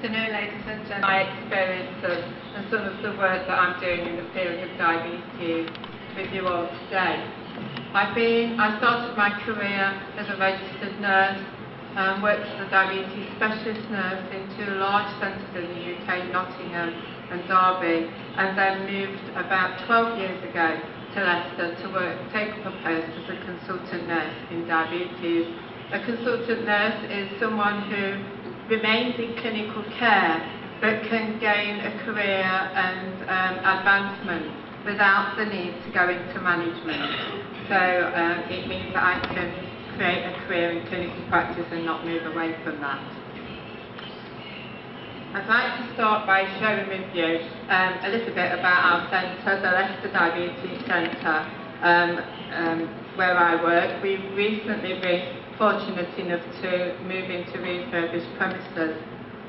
afternoon, ladies and gentlemen. My experiences and some of the work that I'm doing in the field of diabetes with you all today. I started my career as a registered nurse, worked as a diabetes specialist nurse in two large centres in the UK, Nottingham and Derby, and then moved about 12 years ago to Leicester to take up a post as a consultant nurse in diabetes. A consultant nurse is someone who remains in clinical care but can gain a career and advancement without the need to go into management. So it means that I can create a career in clinical practice and not move away from that. I'd like to start by sharing with you a little bit about our centre, the Leicester Diabetes Centre, where I work. We've recently been fortunate enough to move into refurbished premises,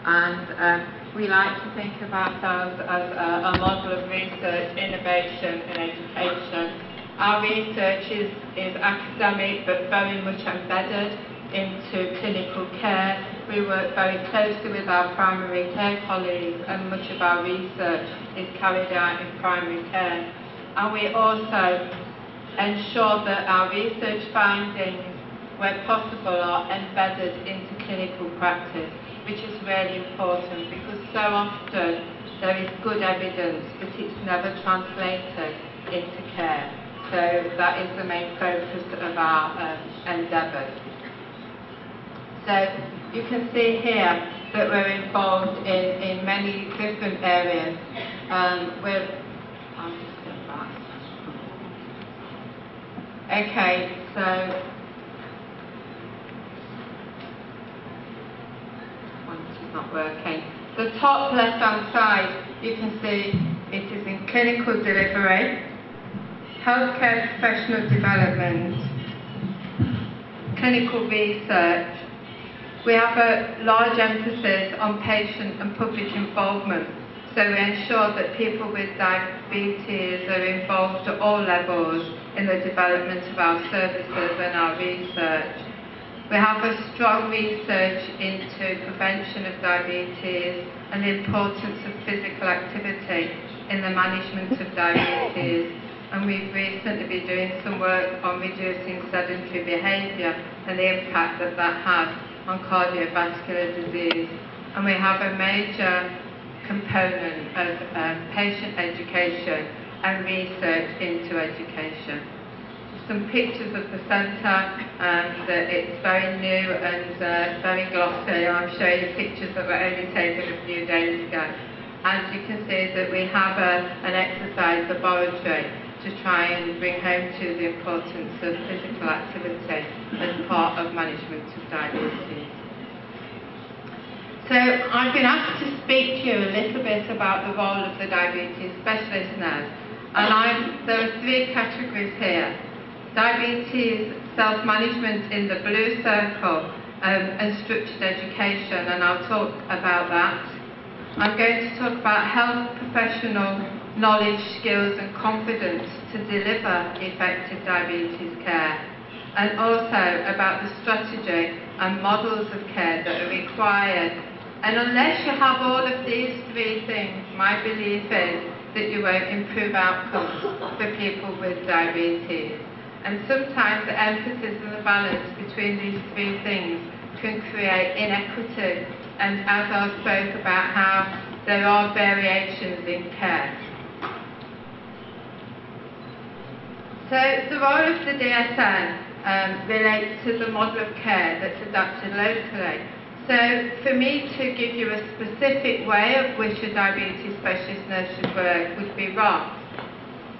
and we like to think of ourselves as a model of research, innovation and education. Our research is academic but very much embedded into clinical care. We work very closely with our primary care colleagues, and much of our research is carried out in primary care. And we also ensure that our research findings, where possible, are embedded into clinical practice, which is really important because so often there is good evidence but it's never translated into care. So that is the main focus of our endeavours. So you can see here that we're involved in many different areas. Okay, so not working. The top left hand side, you can see it is in clinical delivery, healthcare professional development, clinical research. We have a large emphasis on patient and public involvement, so we ensure that people with diabetes are involved at all levels in the development of our services and our research. We have a strong research into prevention of diabetes and the importance of physical activity in the management of diabetes, and we've recently been doing some work on reducing sedentary behaviour and the impact that that has on cardiovascular disease. And we have a major component of patient education and research into education. Some pictures of the centre, and it's very new and very glossy. I'm showing you pictures that were only taken a few days ago. And you can see that we have an exercise laboratory to try and bring home to the importance of physical activity as part of management of diabetes. So I've been asked to speak to you a little bit about the role of the diabetes specialist nurse. And there are three categories here. Diabetes self-management in the blue circle, and structured education, and I'll talk about that. I'm going to talk about health professional knowledge, skills and confidence to deliver effective diabetes care, and also about the strategy and models of care that are required. And unless you have all of these three things, my belief is that you won't improve outcomes for people with diabetes. And sometimes the emphasis and the balance between these three things can create inequity, and as I spoke about how there are variations in care. So the role of the DSN relates to the model of care that's adapted locally. So for me to give you a specific way of which a diabetes specialist nurse should work would be wrong.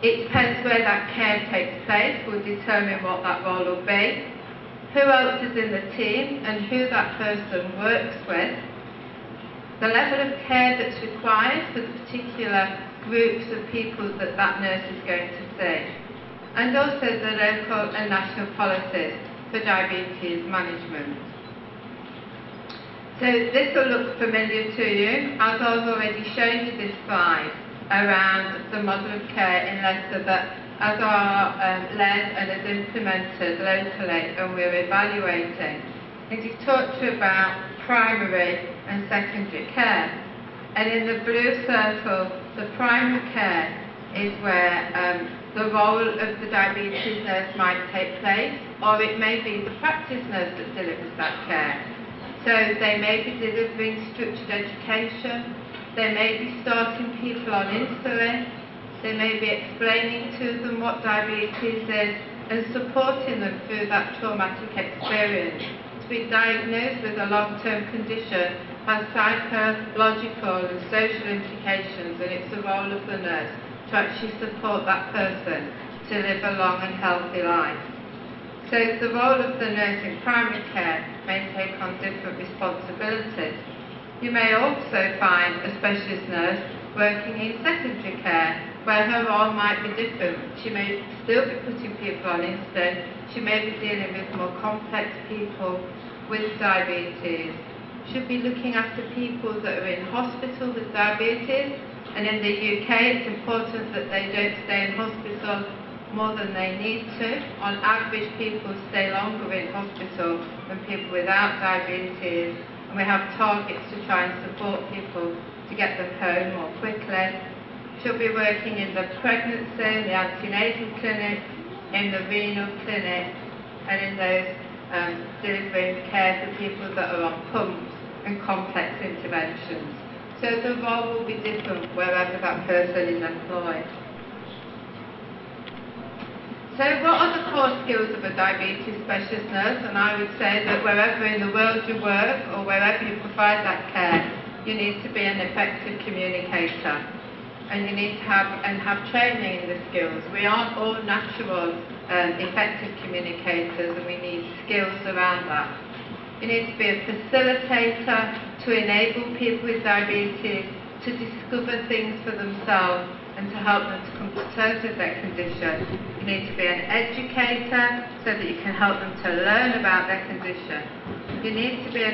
It depends where that care takes place, will determine what that role will be, who else is in the team and who that person works with, the level of care that's required for the particular groups of people that that nurse is going to see, and also the local and national policies for diabetes management. So this will look familiar to you, as I've already shown you this slide around the model of care in Leicester that as are led and is implemented locally and we're evaluating. And you've talked about primary and secondary care. And in the blue circle, the primary care is where the role of the diabetes nurse might take place, or it may be the practice nurse that delivers that care. So they may be delivering structured education, they may be starting people on insulin, they may be explaining to them what diabetes is and supporting them through that traumatic experience. To be diagnosed with a long-term condition has psychological and social implications, and it's the role of the nurse to actually support that person to live a long and healthy life. So the role of the nurse in primary care may take on different responsibilities. You may also find a specialist nurse working in secondary care, where her role might be different. She may still be putting people on insulin, she may be dealing with more complex people with diabetes, should be looking after people that are in hospital with diabetes, and in the UK it's important that they don't stay in hospital more than they need to. On average, people stay longer in hospital than people without diabetes, and we have targets to try and support people to get them home more quickly. She'll be working in the pregnancy, the antenatal clinic, in the renal clinic, and in those delivering care for people that are on pumps and complex interventions. So the role will be different wherever that person is employed. So what are the core skills of a diabetes specialist nurse? And I would say that wherever in the world you work or wherever you provide that care, you need to be an effective communicator. And you need to have training in the skills. We aren't all natural effective communicators, and we need skills around that. You need to be a facilitator to enable people with diabetes to discover things for themselves and to help them to come to terms with their condition. You need to be an educator so that you can help them to learn about their condition. You need to be a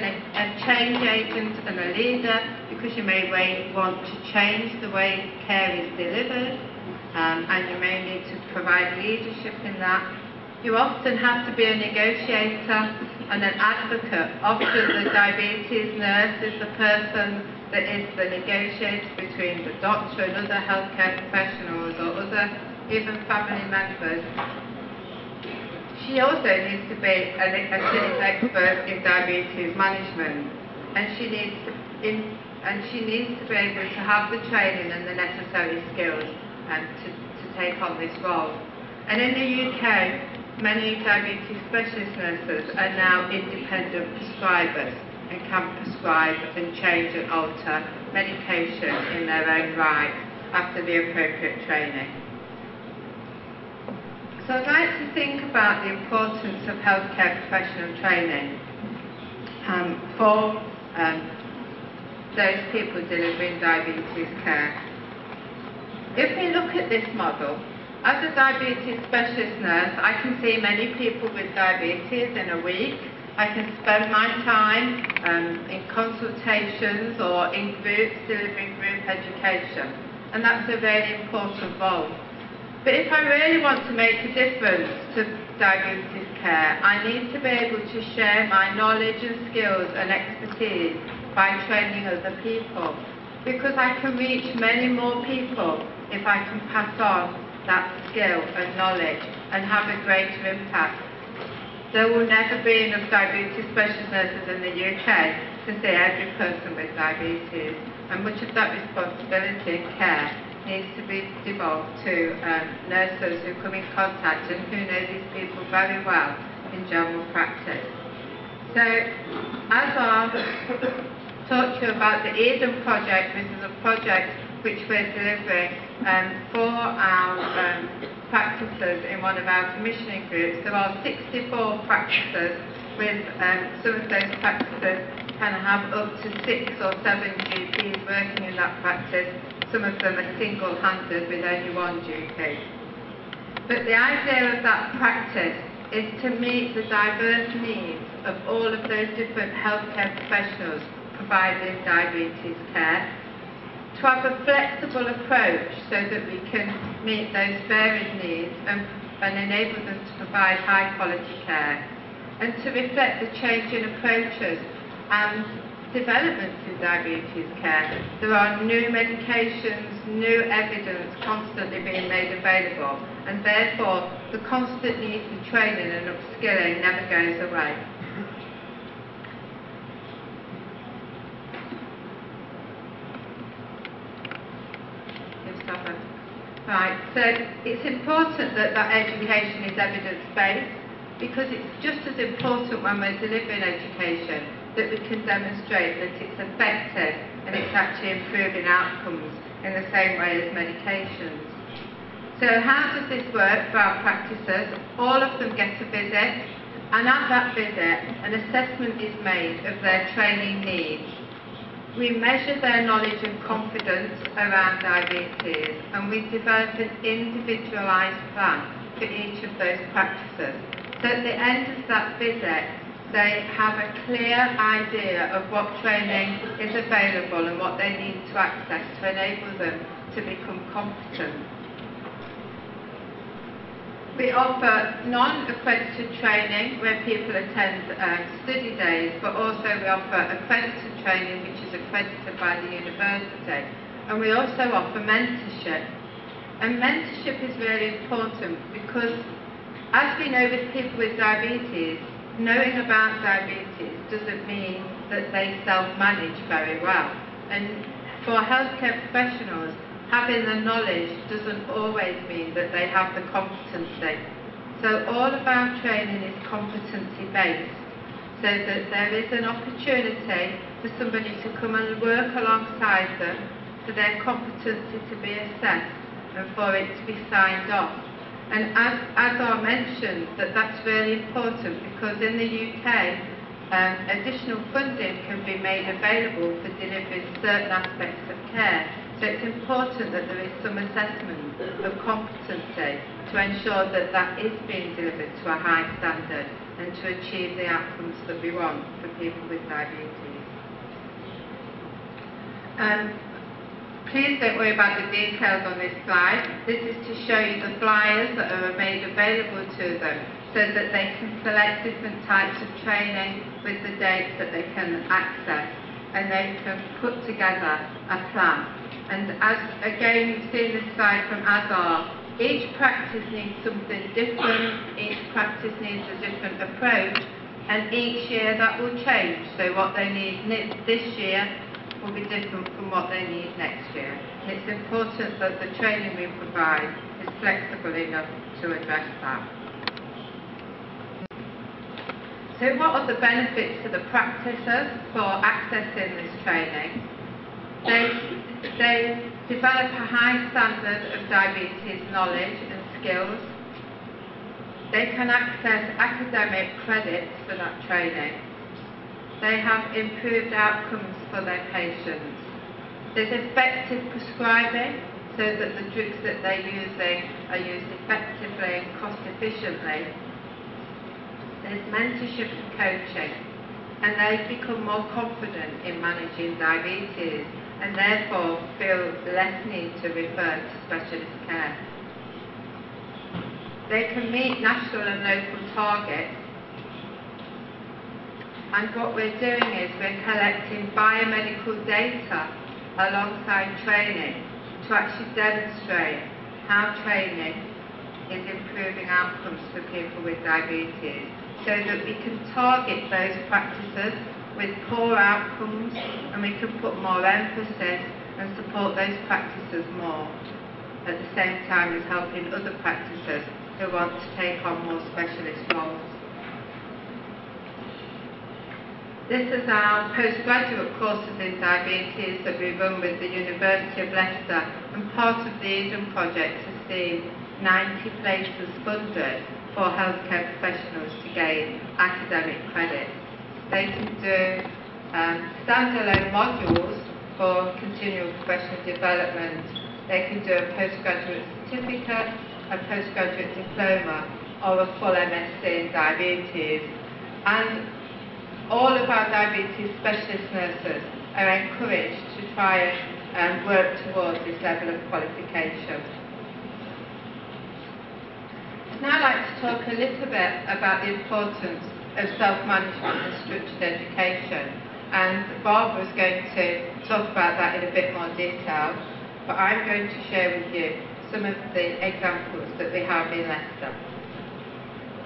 change agent and a leader, because you may want to change the way care is delivered, and you may need to provide leadership in that. You often have to be a negotiator and an advocate. Often the diabetes nurse is the person that is the negotiator between the doctor and other healthcare professionals or other even family members. She also needs to be a clinical expert in diabetes management, and she needs to be able to have the training and the necessary skills to take on this role. And in the UK, many diabetes specialist nurses are now independent prescribers and can prescribe and change and alter medication in their own right after the appropriate training. So I'd like to think about the importance of healthcare professional training for those people delivering diabetes care. If we look at this model, as a diabetes specialist nurse, I can see many people with diabetes in a week. I can spend my time in consultations or in groups delivering group education, and that's a very important role. But if I really want to make a difference to diabetes care, I need to be able to share my knowledge and skills and expertise by training other people, because I can reach many more people if I can pass on that skill and knowledge and have a greater impact. There will never be enough diabetes specialist nurses in the UK to see every person with diabetes, and much of that responsibility and care needs to be devolved to nurses who come in contact and who know these people very well in general practice. So, as I'll talk to you about the Eden project, this is a project which we're delivering for our practices in one of our commissioning groups. There are 64 practices, with some of those practices can have up to 6 or 7 GPs working in that practice. Some of them are single-handed with only one GP. But the idea of that practice is to meet the diverse needs of all of those different healthcare professionals providing diabetes care, to have a flexible approach so that we can meet those varied needs and enable them to provide high quality care, and to reflect the change in approaches and developments in diabetes care. There are new medications, new evidence constantly being made available, and therefore the constant need for training and upskilling never goes away. Right, so it's important that that education is evidence-based, because it's just as important when we're delivering education that we can demonstrate that it's effective and it's actually improving outcomes in the same way as medications. So how does this work for our practices? All of them get a visit, and at that visit an assessment is made of their training needs. We measure their knowledge and confidence around diabetes, and we develop an individualised plan for each of those practices. So at the end of that visit, they have a clear idea of what training is available and what they need to access to enable them to become competent. We offer non-accredited training where people attend study days, but also we offer accredited training which is accredited by the university. And we also offer mentorship. And mentorship is really important because, as we know with people with diabetes, knowing about diabetes doesn't mean that they self-manage very well. And for healthcare professionals, having the knowledge doesn't always mean that they have the competency. So all of our training is competency-based, so that there is an opportunity for somebody to come and work alongside them, for their competency to be assessed and for it to be signed off. And as I mentioned, that's really important because in the UK, additional funding can be made available for delivering certain aspects of care. So it's important that there is some assessment of competency to ensure that that is being delivered to a high standard and to achieve the outcomes that we want for people with diabetes. Please don't worry about the details on this slide. This is to show you the flyers that are made available to them so that they can select different types of training with the dates that they can access, and they can put together a plan. And as again you've seen this slide from Azar, each practice needs something different, each practice needs a different approach, and each year that will change. So what they need this year will be different from what they need next year. And it's important that the training we provide is flexible enough to address that. So what are the benefits to the practices for accessing this training? They develop a high standard of diabetes knowledge and skills. They can access academic credits for that training. They have improved outcomes for their patients. There's effective prescribing, so that the drugs that they're using are used effectively and cost efficiently. There's mentorship and coaching, and they become more confident in managing diabetes and therefore feel less need to refer to specialist care. They can meet national and local targets, and what we're doing is we're collecting biomedical data alongside training to actually demonstrate how training is improving outcomes for people with diabetes, so that we can target those practices with poor outcomes, and we can put more emphasis and support those practices more, at the same time as helping other practices who want to take on more specialist roles. This is our postgraduate courses in diabetes that we run with the University of Leicester, and part of the Eden project has seen 90 places funded for healthcare professionals to gain academic credit. They can do standalone modules for continual professional development. They can do a postgraduate certificate, a postgraduate diploma, or a full MSc in diabetes. And all of our diabetes specialist nurses are encouraged to try and work towards this level of qualification. I'd now like to talk a little bit about the importance of self-management and structured education. and Barbara is going to talk about that in a bit more detail, but I'm going to share with you some of the examples that we have in Leicester.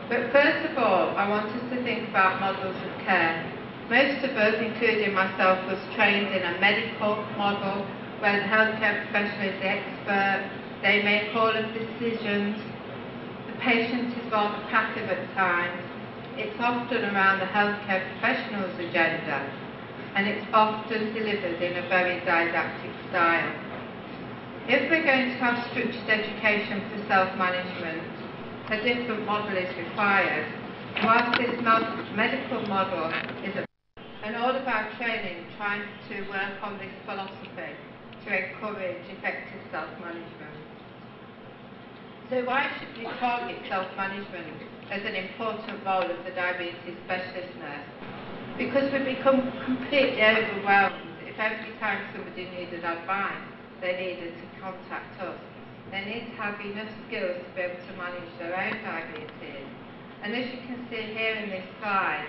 But first of all, I want us to think about models of care. Most of us, including myself, was trained in a medical model where the healthcare professional is the expert, they make all of the decisions, the patient is rather passive at times, it's often around the healthcare professional's agenda, and it's often delivered in a very didactic style. If we're going to have structured education for self-management, a different model is required. Whilst this medical model is and all of our training trying to work on this philosophy to encourage effective self-management. So why should we target self-management as an important role of the diabetes specialist nurse? Because we become completely overwhelmed if every time somebody needed advice, they needed to contact us. They need to have enough skills to be able to manage their own diabetes. And as you can see here in this slide,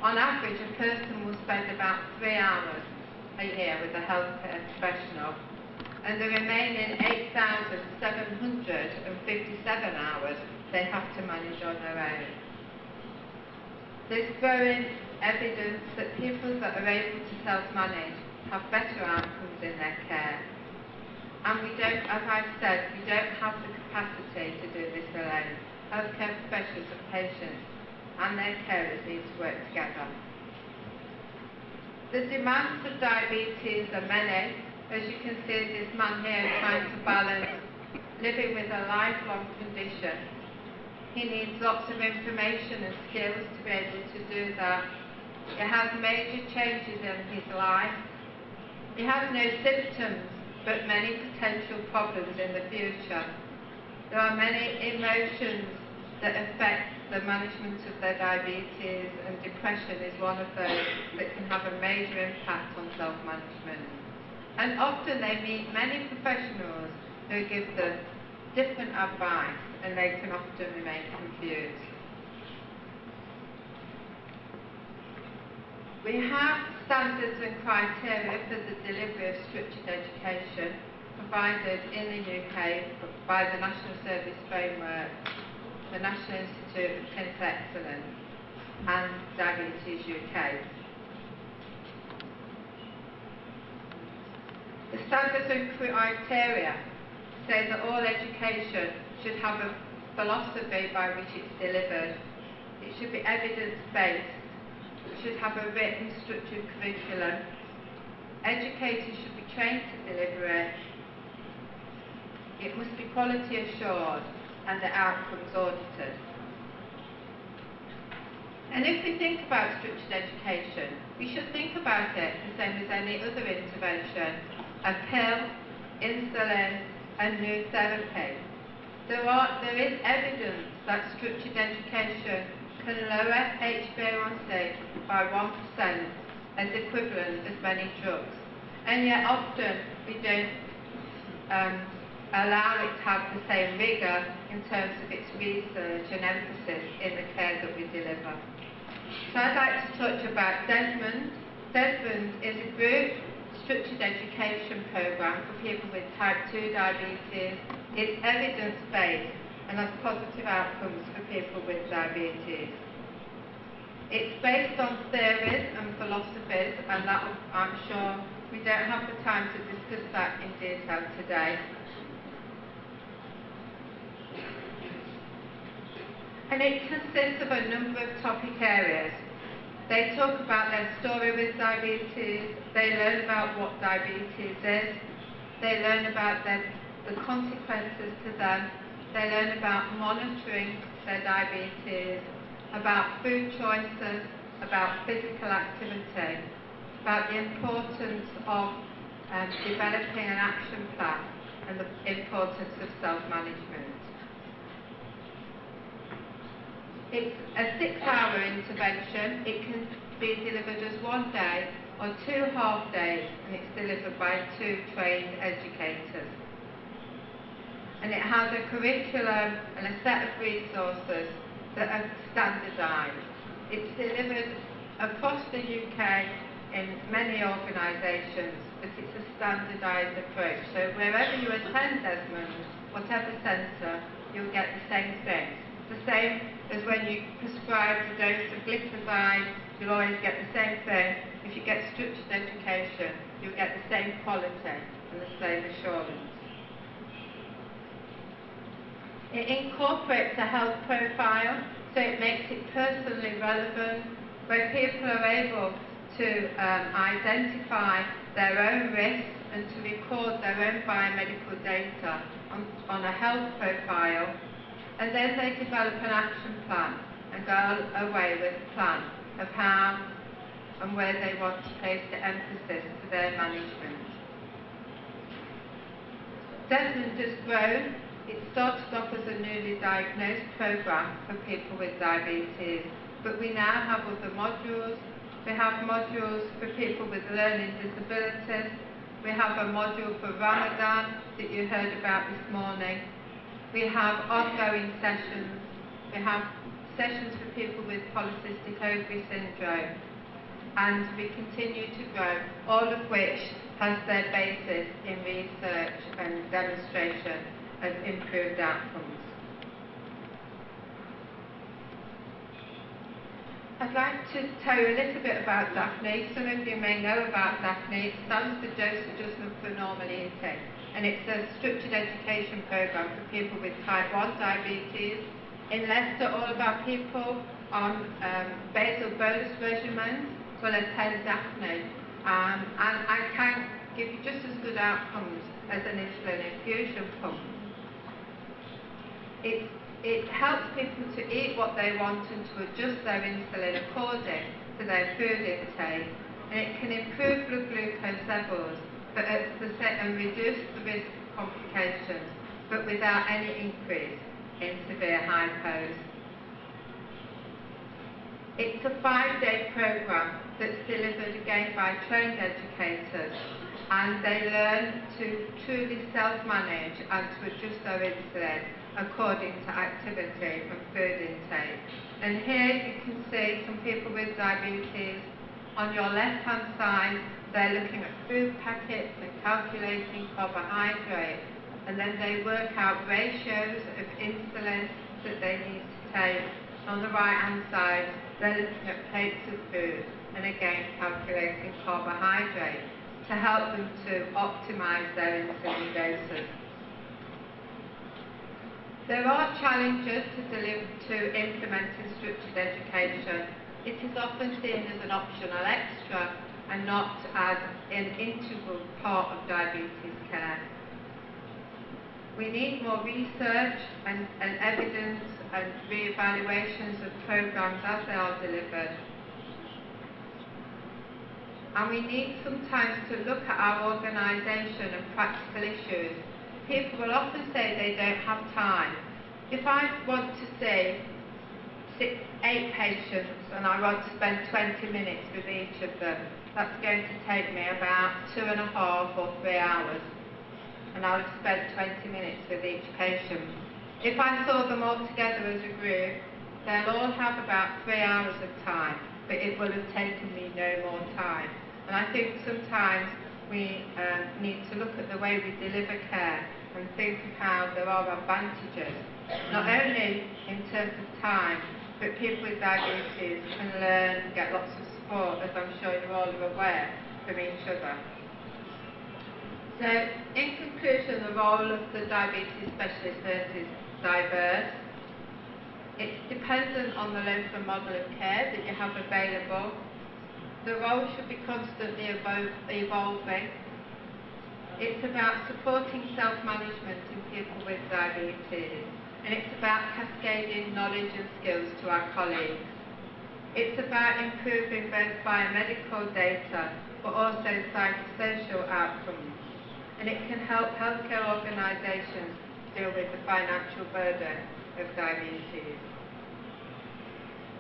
on average a person will spend about 3 hours a year with a healthcare professional, and the remaining 8,757 hours they have to manage on their own. There's growing evidence that people that are able to self-manage have better outcomes in their care. And we don't, as I've said, we don't have the capacity to do this alone. Healthcare professionals and patients and their carers need to work together. The demands of diabetes are many. As you can see, this man here is trying to balance living with a lifelong condition. He needs lots of information and skills to be able to do that. He has major changes in his life. He has no symptoms, but many potential problems in the future. There are many emotions that affect the management of their diabetes, and depression is one of those that can have a major impact on self-management. And often they meet many professionals who give them different advice, and they can often remain confused. We have standards and criteria for the delivery of structured education provided in the UK by the National Service Framework, the National Institute of Clinical Excellence and Diabetes UK. The standards and criteria say that all education should have a philosophy by which it's delivered. It should be evidence-based. It should have a written, structured curriculum. Educators should be trained to deliver it. It must be quality assured and the outcomes audited. And if we think about structured education, we should think about it the same as any other intervention: a pill, insulin, and new therapy. There is evidence that structured education can lower HbA1c by 1% as equivalent as many drugs. And yet often we don't allow it to have the same rigour in terms of its research and emphasis in the care that we deliver. So I'd like to talk about Desmond. Desmond is a group structured education programme for people with type 2 diabetes. It's evidence-based and has positive outcomes for people with diabetes. It's based on theories and philosophies, and that I'm sure we don't have the time to discuss that in detail today. And it consists of a number of topic areas. They talk about their story with diabetes, they learn about what diabetes is, they learn about the consequences to them, they learn about monitoring their diabetes, about food choices, about physical activity, about the importance of developing an action plan and the importance of self-management. It's a 6-hour intervention. It can be delivered as one day or 2 half days, and it's delivered by 2 trained educators. And it has a curriculum and a set of resources that are standardised. It's delivered across the UK in many organisations that it's a standardised approach. So wherever you attend Desmond, whatever centre, you'll get the same thing. The same as when you prescribe a dose of glyphosate, you'll always get the same thing. If you get structured education, you'll get the same quality and the same assurance. It incorporates a health profile, so it makes it personally relevant, where people are able to identify their own risks and to record their own biomedical data on a health profile, and then they develop an action plan and go away with a plan of how and where they want to place the emphasis for their management. Desmond has grown. It started off as a newly diagnosed programme for people with diabetes, but we now have other modules. We have modules for people with learning disabilities. We have a module for Ramadan that you heard about this morning. We have ongoing sessions. We have sessions for people with polycystic ovary syndrome. And we continue to grow, all of which has their basis in research and demonstration of improved outcomes. I'd like to tell you a little bit about DAPHNE. Some of you may know about DAPHNE. It stands for Dose Adjustment for Normal Eating, and it's a structured education programme for people with type 1 diabetes. In Leicester, all of our people on basal bolus regimens will attend DAPHNE, and I can give you just as good outcomes as an insulin infusion pump. It helps people to eat what they want and to adjust their insulin according to their food intake, and it can improve blood glucose levels and reduce the risk of complications, but without any increase in severe hypos. It's a 5-day programme that's delivered again by trained educators, and they learn to truly self-manage and to adjust their insulin according to activity and food intake. And here you can see some people with diabetes. On your left-hand side, they're looking at food packets and calculating carbohydrate, and then they work out ratios of insulin that they need to take. On the right-hand side, they're looking at plates of food and again calculating carbohydrate to help them to optimise their insulin doses. There are challenges to implementing structured education. It is often seen as an optional extra and not as an integral part of diabetes care. We need more research and evidence and re-evaluations of programmes as they are delivered. And we need sometimes to look at our organisation and practical issues. People will often say they don't have time. If I want to see 8 patients and I want to spend 20 minutes with each of them, that's going to take me about 2.5 or 3 hours. And I'll have spent 20 minutes with each patient. If I saw them all together as a group, they'll all have about 3 hours of time, but it will have taken me no more time. And I think sometimes we need to look at the way we deliver care and think of how there are advantages, not only in terms of time, but people with diabetes can learn and get lots of support, as I'm sure you all are aware, from each other. So, in conclusion, the role of the diabetes specialist nurse is diverse. It's dependent on the local model of care that you have available. The role should be constantly evolving. It's about supporting self-management in people with diabetes, and it's about cascading knowledge and skills to our colleagues. It's about improving both biomedical data, but also psychosocial outcomes, and it can help healthcare organisations deal with the financial burden of diabetes.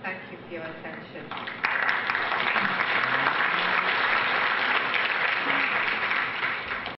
Thank you for your attention.